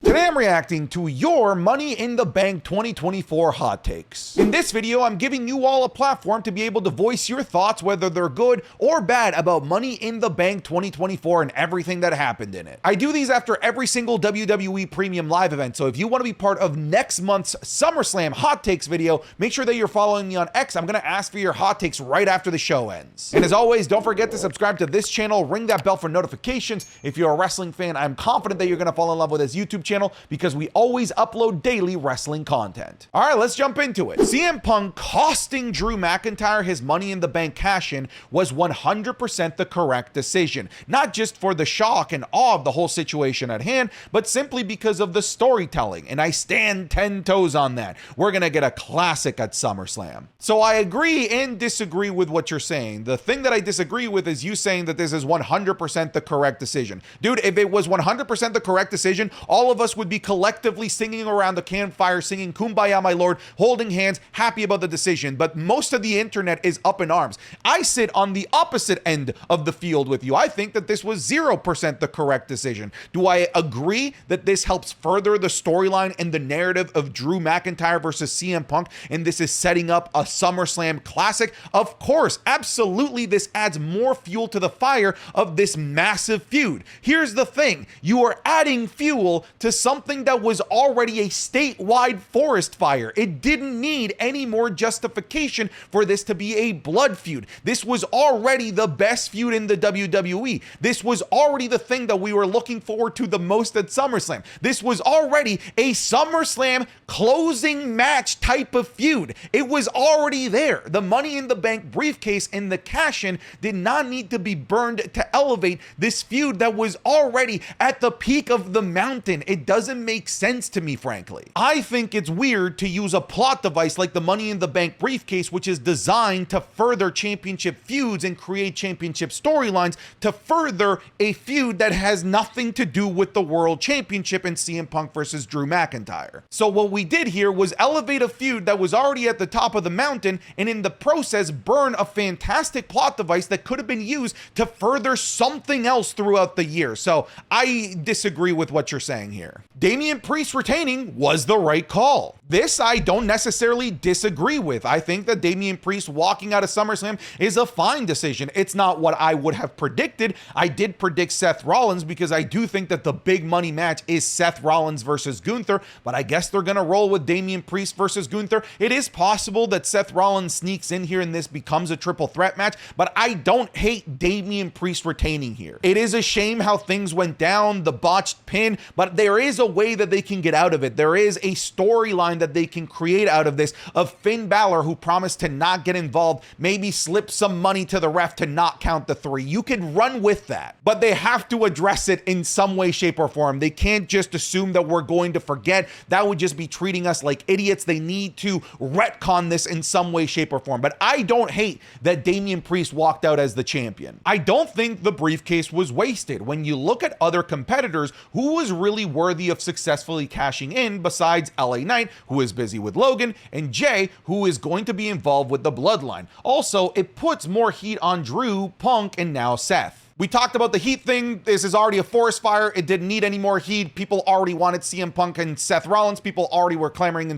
Today I'm reacting to your Money in the Bank 2024 hot takes. In this video, I'm giving you all a platform to be able to voice your thoughts, whether they're good or bad, about Money in the Bank 2024 and everything that happened in it. I do these after every single WWE Premium Live event, so if you want to be part of next month's SummerSlam hot takes video, make sure that you're following me on X. I'm going to ask for your hot takes right after the show ends. And as always, don't forget to subscribe to this channel, ring that bell for notifications. If you're a wrestling fan, I'm confident that you're going to fall in love with this YouTube channel because we always upload daily wrestling content. All right, let's jump into it. CM Punk costing Drew McIntyre his Money in the Bank cash-in was 100% the correct decision, not just for the shock and awe of the whole situation at hand, but simply because of the storytelling, and I stand 10 toes on that. We're gonna get a classic at SummerSlam. So I agree and disagree with what you're saying. The thing that I disagree with is you saying that this is 100% the correct decision. Dude, if it was 100% the correct decision, all of us would be collectively singing around the campfire, singing Kumbaya, my lord, holding hands, happy about the decision. But most of the internet is up in arms. I sit on the opposite end of the field with you. I think that this was 0% the correct decision. Do I agree that this helps further the storyline and the narrative of Drew McIntyre versus CM Punk, and this is setting up a SummerSlam classic? Of course, absolutely, this adds more fuel to the fire of this massive feud. Here's the thing, you are adding fuel to something that was already a statewide forest fire. It didn't need any more justification for this to be a blood feud. This was already the best feud in the WWE. This was already the thing that we were looking forward to the most at SummerSlam. This was already a SummerSlam closing match type of feud. It was already there. The Money in the Bank briefcase and the cash-in did not need to be burned to elevate this feud that was already at the peak of the mountain. It doesn't make sense to me, frankly. I think it's weird to use a plot device like the Money in the Bank briefcase, which is designed to further championship feuds and create championship storylines, to further a feud that has nothing to do with the World Championship in CM Punk versus Drew McIntyre. So what we did here was elevate a feud that was already at the top of the mountain, and in the process burn a fantastic plot device that could have been used to further something else throughout the year. So I disagree with what you're saying here. Damian Priest retaining was the right call. This I don't necessarily disagree with. I think that Damian Priest walking out of SummerSlam is a fine decision. It's not what I would have predicted. I did predict Seth Rollins because I do think that the big money match is Seth Rollins versus Gunther, but I guess they're gonna roll with Damian Priest versus Gunther. It is possible that Seth Rollins sneaks in here and this becomes a triple threat match, but I don't hate Damian Priest retaining here. It is a shame how things went down, the botched pin, but there is a way that they can get out of it. There is a storyline that they can create out of this, of Finn Balor, who promised to not get involved, maybe slip some money to the ref to not count the three. You could run with that, but they have to address it in some way, shape, or form. They can't just assume that we're going to forget. That would just be treating us like idiots. They need to retcon this in some way, shape, or form. But I don't hate that Damian Priest walked out as the champion. I don't think the briefcase was wasted. When you look at other competitors, who was really worthy of successfully cashing in besides LA Knight, who is busy with Logan, and Jay, who is going to be involved with the bloodline. Also, it puts more heat on Drew, Punk, and now Seth. We talked about the heat thing. This is already a forest fire. It didn't need any more heat. People already wanted CM Punk and Seth Rollins. People already were clamoring for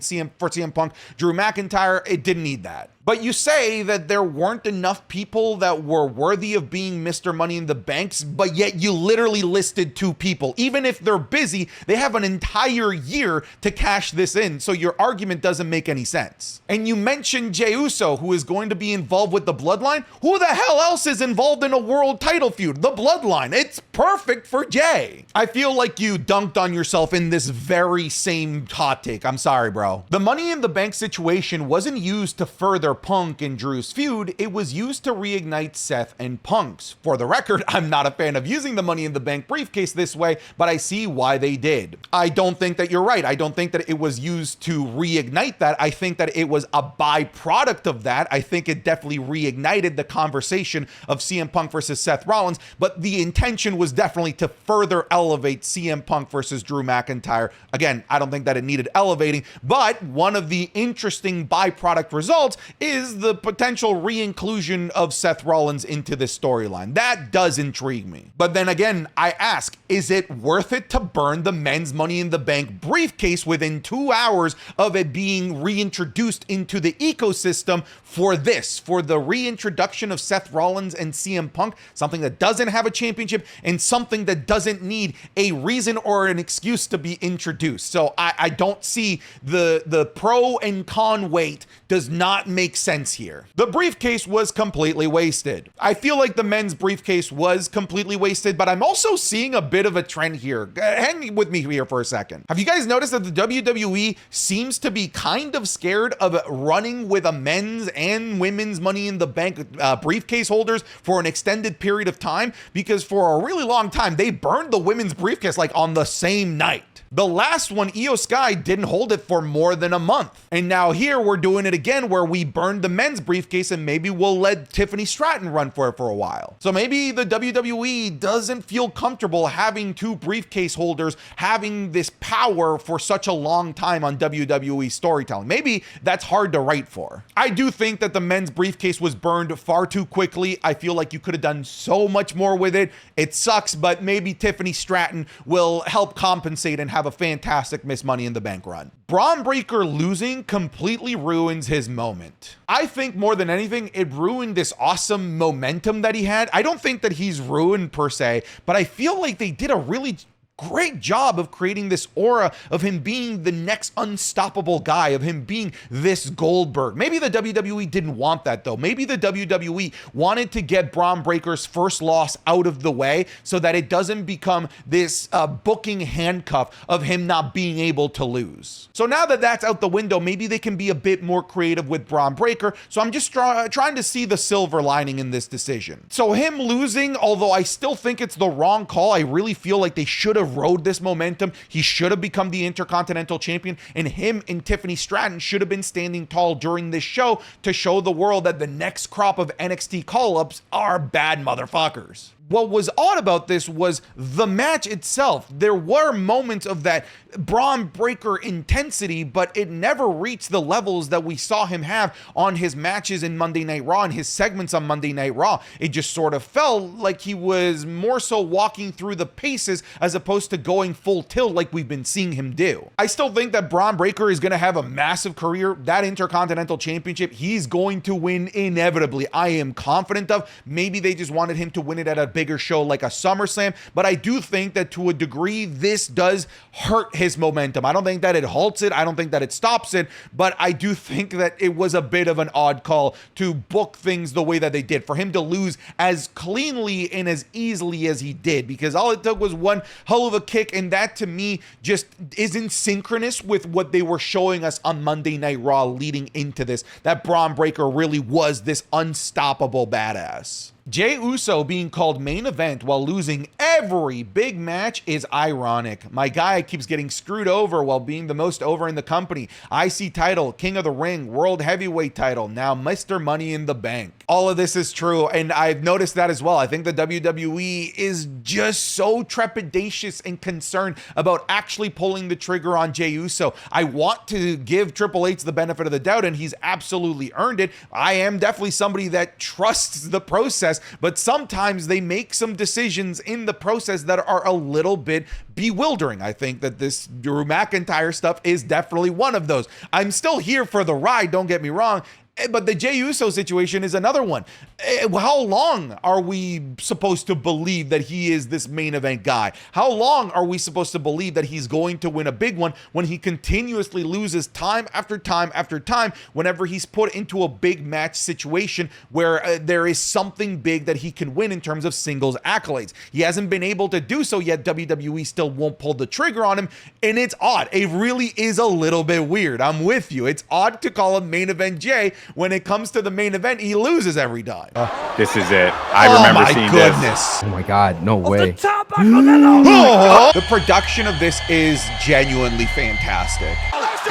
CM Punk, Drew McIntyre. It didn't need that. But you say that there weren't enough people that were worthy of being Mr. Money in the Banks, but yet you literally listed 2 people. Even if they're busy, they have an entire year to cash this in, so your argument doesn't make any sense. And you mentioned Jey Uso, who is going to be involved with the Bloodline. Who the hell else is involved in a world title feud? The Bloodline. It's perfect for Jey. I feel like you dunked on yourself in this very same hot take. I'm sorry, bro. The Money in the Bank situation wasn't used to further Punk and Drew's feud. It was used to reignite Seth and Punk's. For the record, I'm not a fan of using the Money in the Bank briefcase this way, but I see why they did. I don't think that you're right. I don't think that it was used to reignite that. I think that it was a byproduct of that. I think it definitely reignited the conversation of CM Punk versus Seth Rollins, but the intention was definitely to further elevate CM Punk versus Drew McIntyre. Again, I don't think that it needed elevating, but one of the interesting byproduct results is the potential re-inclusion of Seth Rollins into this storyline. That does intrigue me. But then again, I ask, is it worth it to burn the men's Money in the Bank briefcase within 2 hours of it being reintroduced into the ecosystem for the reintroduction of Seth Rollins and CM Punk, something that doesn't have a championship and something that doesn't need a reason or an excuse to be introduced? So I don't see the pro and con weight does not make sense here. The briefcase was completely wasted. I feel like the men's briefcase was completely wasted, but I'm also seeing a bit of a trend here. Hang with me here for a second. Have you guys noticed that the WWE seems to be kind of scared of running with a men's and women's Money in the Bank briefcase holders for an extended period of time? Because for a really long time, they burned the women's briefcase like on the same night. The last one, Io Sky, didn't hold it for more than a month. And now here we're doing it again where we burned the men's briefcase and maybe we'll let Tiffany Stratton run for it for a while. So maybe the WWE doesn't feel comfortable having two briefcase holders having this power for such a long time on WWE storytelling. Maybe that's hard to write for. I do think that the men's briefcase was burned far too quickly. I feel like you could have done so much more with it. It sucks, but maybe Tiffany Stratton will help compensate and have a fantastic Miss Money in the Bank run. Braun Breakker losing completely ruins his moment. I think more than anything, it ruined this awesome momentum that he had. I don't think that he's ruined per se, but I feel like they did a really great job of creating this aura of him being the next unstoppable guy, of him being this Goldberg. Maybe the WWE didn't want that though. Maybe the WWE wanted to get Braun Breakker's first loss out of the way so that it doesn't become this booking handcuff of him not being able to lose. So now that that's out the window, maybe they can be a bit more creative with Braun Breakker. So I'm just trying to see the silver lining in this decision. So him losing, although I still think it's the wrong call, I really feel like they should have rode this momentum. He should have become the Intercontinental Champion, and him and Tiffany Stratton should have been standing tall during this show to show the world that the next crop of NXT call-ups are bad motherfuckers. What was odd about this was the match itself. There were moments of that Braun Breakker intensity, but it never reached the levels that we saw him have on his matches in Monday Night Raw and his segments on Monday Night Raw. It just sort of felt like he was more so walking through the paces as opposed to going full tilt like we've been seeing him do. I still think that Braun Breakker is going to have a massive career. That Intercontinental Championship, he's going to win inevitably. I am confident of. Maybe they just wanted him to win it at a bigger show like a SummerSlam, but I do think that to a degree this does hurt his momentum. I don't think that it halts it. I don't think that it stops it, but I do think that it was a bit of an odd call to book things the way that they did, for him to lose as cleanly and as easily as he did, because all it took was one hell of a kick, and that to me just isn't synchronous with what they were showing us on Monday Night Raw leading into this, that Braun Breakker really was this unstoppable badass. Jey Uso being called main event while losing every big match is ironic. My guy keeps getting screwed over while being the most over in the company. IC title, King of the Ring, World Heavyweight title, now Mr. Money in the Bank. All of this is true, and I've noticed that as well. I think the WWE is just so trepidatious and concerned about actually pulling the trigger on Jey Uso. I want to give Triple H the benefit of the doubt, and he's absolutely earned it. I am definitely somebody that trusts the process, but sometimes they make some decisions in the process that are a little bit bewildering. I think that this Drew McIntyre stuff is definitely one of those. I'm still here for the ride, don't get me wrong, but the Jey Uso situation is another one. How long are we supposed to believe that he is this main event guy? How long are we supposed to believe that he's going to win a big one when he continuously loses time after time after time whenever he's put into a big match situation where there is something big that he can win in terms of singles accolades? He hasn't been able to do so yet. WWE still won't pull the trigger on him, and it's odd. It really is a little bit weird. I'm with you. It's odd to call him main event Jay. When it comes to the main event, he loses every time. This is it. I remember seeing this. Oh my God, no way. The production of this is genuinely fantastic.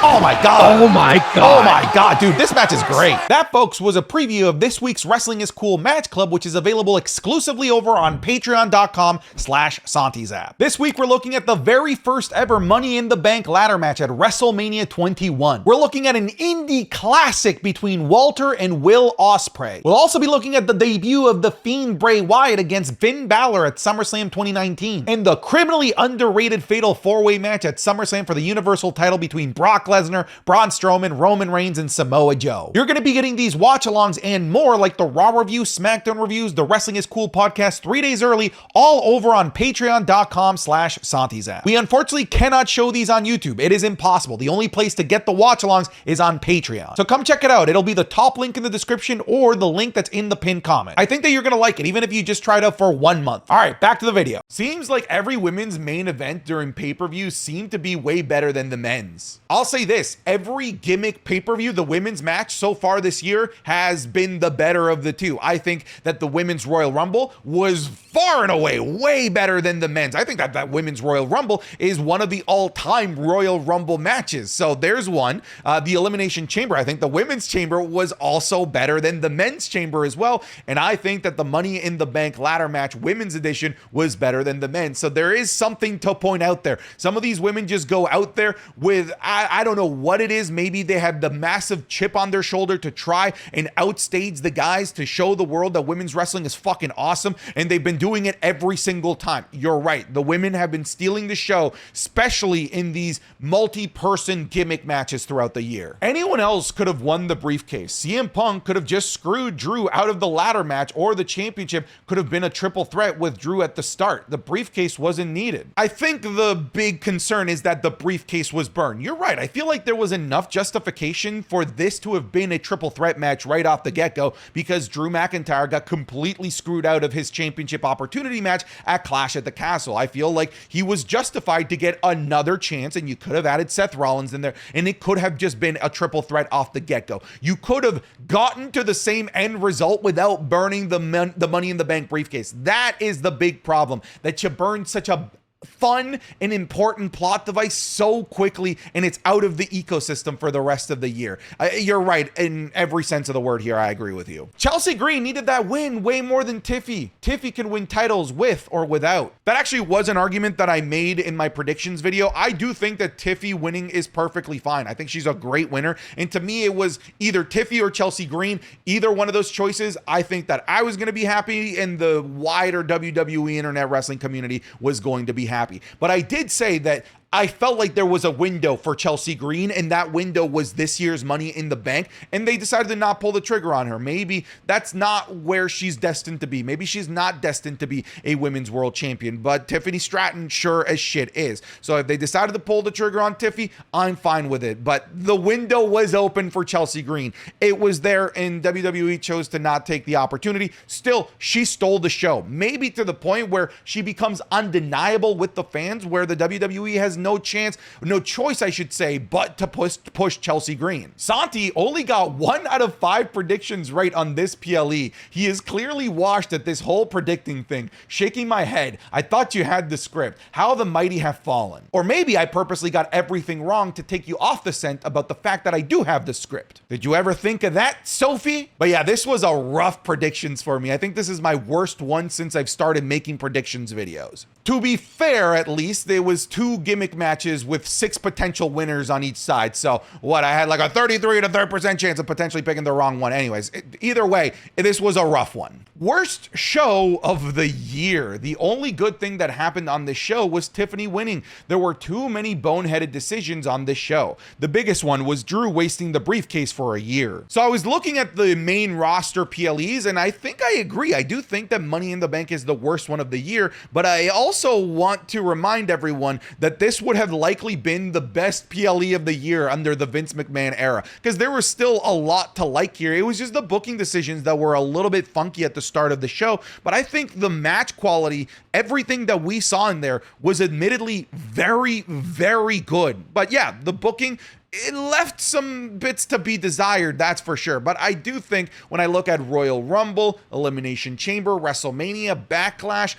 Oh my God. Oh my God. Oh my God, dude, this match is great. That, folks, was a preview of this week's Wrestling is Cool Match Club, which is available exclusively over on patreon.com/SantiZap. This week, we're looking at the very first ever Money in the Bank ladder match at WrestleMania 21. We're looking at an indie classic between Walter and Will Ospreay. We'll also be looking at the debut of The Fiend Bray Wyatt against Finn Balor at SummerSlam 2019, and the criminally underrated Fatal 4-Way match at SummerSlam for the Universal title between Brock Lesnar, Braun Strowman, Roman Reigns, and Samoa Joe. You're going to be getting these watch-alongs and more, like the Raw review, SmackDown reviews, the Wrestling is Cool podcast 3 days early, all over on patreon.com/SantiZap. We unfortunately cannot show these on YouTube. It is impossible. The only place to get the watch-alongs is on Patreon. So come check it out. It'll be the top link in the description or the link that's in the pinned comment. I think that you're going to like it, even if you just try it out for 1 month. All right, back to the video. Seems like every women's main event during pay-per-views seem to be way better than the men's. I'll say this, every gimmick pay-per-view, the women's match so far this year has been the better of the two. I think that the women's Royal Rumble was far and away way better than the men's. I think that that women's Royal Rumble is one of the all-time Royal Rumble matches. So there's one. The Elimination Chamber, I think the women's chamber was also better than the men's chamber as well. And I think that the Money in the Bank ladder match women's edition was better than the men's. So there is something to point out there. Some of these women just go out there with, I don't know what it is. Maybe they have the massive chip on their shoulder to try and outstage the guys to show the world that women's wrestling is fucking awesome. And they've been doing it every single time. You're right. The women have been stealing the show, especially in these multi-person gimmick matches throughout the year. Anyone else could have won the briefcase. CM Punk could have just screwed Drew out of the ladder match, or the championship could have been a triple threat with Drew at the start. The briefcase wasn't needed. I think the big concern is that the briefcase was burned. You're right. I feel like there was enough justification for this to have been a triple threat match right off the get-go, because Drew McIntyre got completely screwed out of his championship opportunity match at Clash at the Castle. I feel like he was justified to get another chance, and you could have added Seth Rollins in there, and it could have just been a triple threat off the get-go. You could have gotten to the same end result without burning the Money in the Bank briefcase. That is the big problem, that you burned such a fun and important plot device so quickly, and it's out of the ecosystem for the rest of the year. You're right in every sense of the word here. I agree with you. Chelsea Green needed that win way more than Tiffy. Tiffy can win titles with or without. That actually was an argument that I made in my predictions video. I do think that Tiffy winning is perfectly fine. I think she's a great winner, and to me it was either Tiffy or Chelsea Green. Either one of those choices, I think that I was going to be happy, and the wider WWE internet wrestling community was going to be happy. But I did say that I felt like there was a window for Chelsea Green, and that window was this year's Money in the Bank, and they decided to not pull the trigger on her. Maybe that's not where she's destined to be. Maybe she's not destined to be a women's world champion, but Tiffany Stratton sure as shit is. So if they decided to pull the trigger on Tiffy, I'm fine with it. But the window was open for Chelsea Green. It was there, and WWE chose to not take the opportunity. Still, she stole the show. Maybe to the point where she becomes undeniable with the fans, where the WWE has no choice, I should say, but to push Chelsea Green. Santi only got 1 out of 5 predictions right on this PLE. He is clearly washed at this whole predicting thing. Shaking my head. I thought you had the script. How the mighty have fallen. Or maybe I purposely got everything wrong to take you off the scent about the fact that I do have the script. Did you ever think of that, Sophie? But yeah, this was a rough predictions for me. I think this is my worst one since I've started making predictions videos. To be fair, at least, there was 2 gimmick matches with 6 potential winners on each side. So what, I had like a 33% chance of potentially picking the wrong one. Anyways, either way, this was a rough one. Worst show of the year. The only good thing that happened on this show was Tiffany winning. There were too many boneheaded decisions on this show. The biggest one was Drew wasting the briefcase for a year. So I was looking at the main roster PLEs, and I think I agree. I do think that Money in the Bank is the worst one of the year, but I also want to remind everyone that this would have likely been the best PLE of the year under the Vince McMahon era, because there was still a lot to like here. It was just the booking decisions that were a little bit funky at the start of the show, but I think the match quality, everything that we saw in there was admittedly very, very good. But yeah, the booking, it left some bits to be desired, that's for sure. But I do think when I look at Royal Rumble, Elimination Chamber, WrestleMania, Backlash,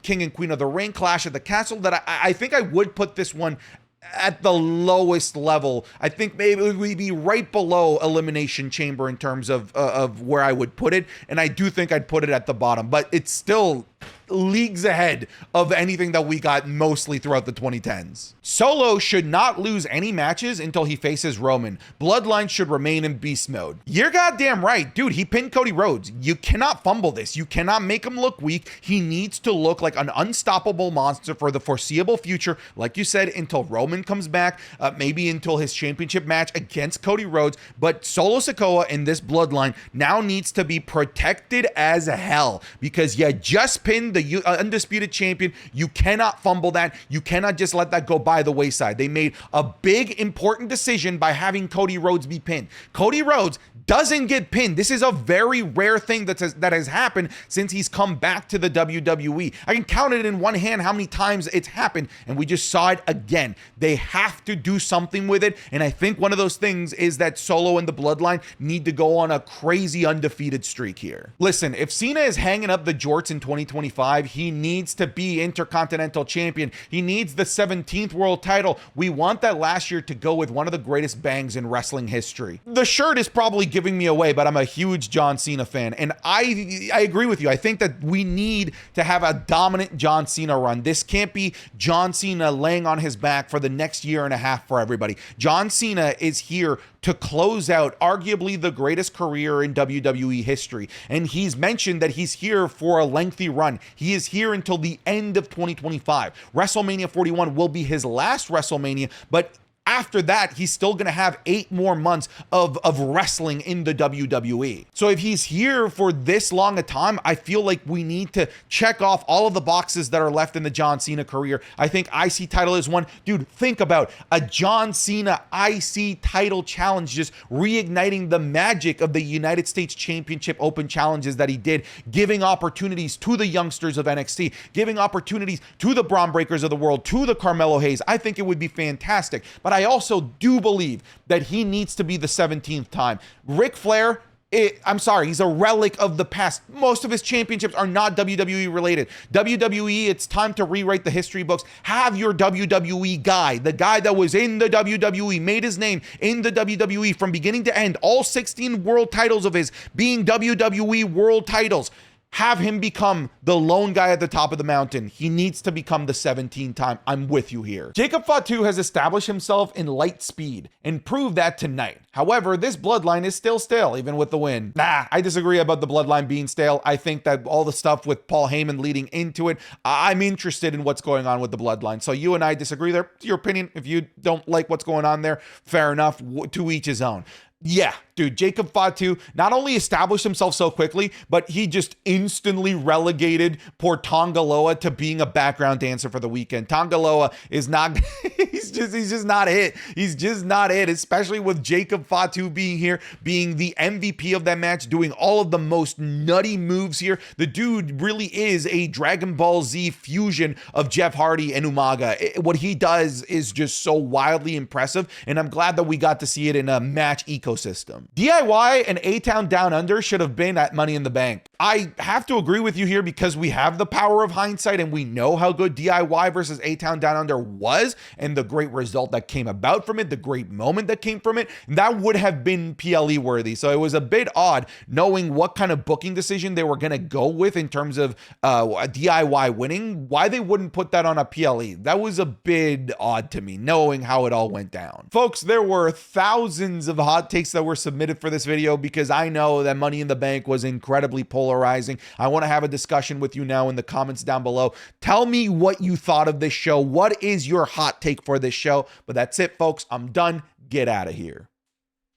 King and Queen of the Ring, Clash at the Castle, that I think I would put this one at the lowest level. I think maybe it would be right below Elimination Chamber in terms of where I would put it. And I do think I'd put it at the bottom, but it's still leagues ahead of anything that we got mostly throughout the 2010s. Solo should not lose any matches until he faces Roman. Bloodline should remain in beast mode. You're goddamn right. Dude, he pinned Cody Rhodes. You cannot fumble this. You cannot make him look weak. He needs to look like an unstoppable monster for the foreseeable future. Like you said, until Roman comes back, maybe until his championship match against Cody Rhodes. But Solo Sikoa in this bloodline now needs to be protected as hell, because you just pinned the undisputed champion. You cannot fumble that. You cannot just let that go by the wayside. They made a big, important decision by having Cody Rhodes be pinned. Cody Rhodes doesn't get pinned. This is a very rare thing that has happened since he's come back to the WWE. I can count it in one hand how many times it's happened, and we just saw it again. They have to do something with it, and I think one of those things is that Solo and the Bloodline need to go on a crazy undefeated streak here. Listen, if Cena is hanging up the jorts in 2025, he needs to be Intercontinental Champion. He needs the 17th world title. We want that last year to go with one of the greatest bangs in wrestling history. The shirt is probably giving me away, but I'm a huge John Cena fan, and I agree with you. I think that we need to have a dominant John Cena run. This can't be John Cena laying on his back for the next year and a half for everybody. John Cena is here to close out arguably the greatest career in WWE history. And he's mentioned that he's here for a lengthy run. He is here until the end of 2025. WrestleMania 41 will be his last WrestleMania, but after that, he's still going to have 8 more months of wrestling in the WWE. So if he's here for this long a time, I feel like we need to check off all of the boxes that are left in the John Cena career. I think IC title is one. Dude, think about a John Cena IC title challenge, just reigniting the magic of the United States Championship Open challenges that he did, giving opportunities to the youngsters of NXT, giving opportunities to the Braun Breakers of the world, to the Carmelo Hayes. I think it would be fantastic. But I also do believe that he needs to be the 17th time. Ric Flair, I'm sorry, he's a relic of the past. Most of his championships are not WWE related. WWE, it's time to rewrite the history books. Have your WWE guy, the guy that was in the WWE, made his name in the WWE from beginning to end, all 16 world titles of his being WWE world titles. Have him become the lone guy at the top of the mountain. He needs to become the 17th time. I'm with you here. Jacob Fatu has established himself in light speed and proved that tonight. However, this bloodline is still stale, even with the win. Nah, I disagree about the bloodline being stale. I think that all the stuff with Paul Heyman leading into it, I'm interested in what's going on with the bloodline. So you and I disagree there. It's your opinion. If you don't like what's going on there, fair enough. To each his own. Yeah, dude, Jacob Fatu not only established himself so quickly, but he just instantly relegated poor Tonga Loa to being a background dancer for the weekend. Tonga Loa is not, he's just not it. He's just not it, especially with Jacob Fatu being here, being the MVP of that match, doing all of the most nutty moves here. The dude really is a Dragon Ball Z fusion of Jeff Hardy and Umaga. What he does is just so wildly impressive, and I'm glad that we got to see it in a match ecosystem. DIY and A-Town Down Under should have been at Money in the Bank. I have to agree with you here because we have the power of hindsight and we know how good DIY versus A-Town Down Under was and the great result that came about from it, the great moment that came from it. That would have been PLE worthy. So it was a bit odd knowing what kind of booking decision they were going to go with in terms of DIY winning, why they wouldn't put that on a PLE. That was a bit odd to me, knowing how it all went down. Folks, there were thousands of hot takes that were submitted for this video because I know that Money in the Bank was incredibly polarizing. I want to have a discussion with you now in the comments down below. Tell me what you thought of this show. What is your hot take for this show? But that's it, folks. I'm done. Get out of here.